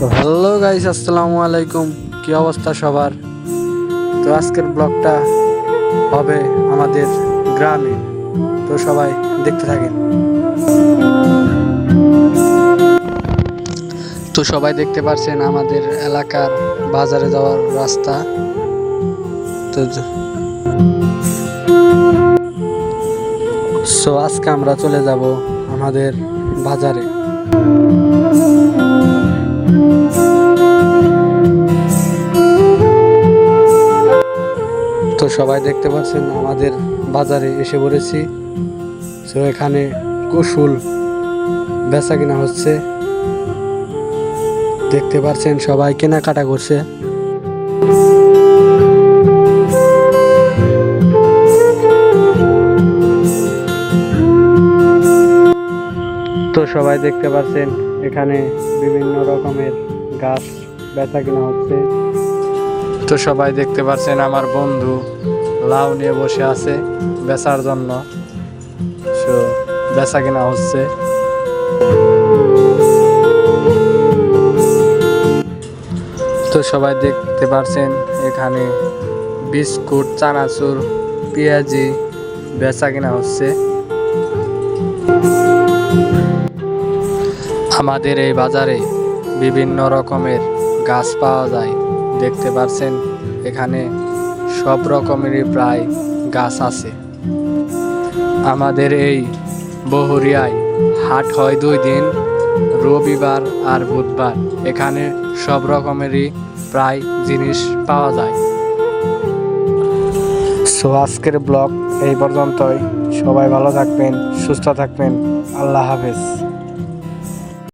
তো hello guys, আসসালামু আলাইকুম। কি অবস্থা সবার? তো আজকের ব্লগটা হবে আমাদের গ্রামে। তো সবাই দেখতে থাকেন। তো সবাই দেখতে পাচ্ছেন আমাদের এলাকার বাজারে যাওয়ার রাস্তা। তো আজকে আমরা চলে যাব আমাদের বাজারে। তো সবাই দেখতে পাচ্ছেন আমাদের বাজারে এসে পড়েছি। তো এখানে কুশুল বেচা কিনা হচ্ছে, দেখতে পাচ্ছেন সবাই কেনাকাটা করছে। তো সবাই দেখতে পাচ্ছেন এখানে বিভিন্ন রকমের গাছ বেচা কিনা হচ্ছে। তো সবাই দেখতে পাচ্ছেন আমার বন্ধু লাউ নিয়ে বসে আছে বেচার জন্য। তো বেচা কিনা হচ্ছে। তো সবাই দেখতে পাচ্ছেন এখানে বিস্কুট, চানাচুর, পেঁয়াজি বেচা কিনা হচ্ছে। আমাদের এই বাজারে বিভিন্ন রকমের গাছ পাওয়া যায়। দেখতে পাচ্ছেন এখানে সব রকমেরই প্রায় গাছ আছে। আমাদের এই বহুরিয়ায় হাট হয় 2 দিন, রবিবার আর বুধবার। এখানে সব রকমেরই প্রায় জিনিস পাওয়া যায়। সো আজকের ব্লগ এই পর্যন্তই। সবাই ভালো থাকবেন, সুস্থ থাকবেন। আল্লাহ হাফেজ।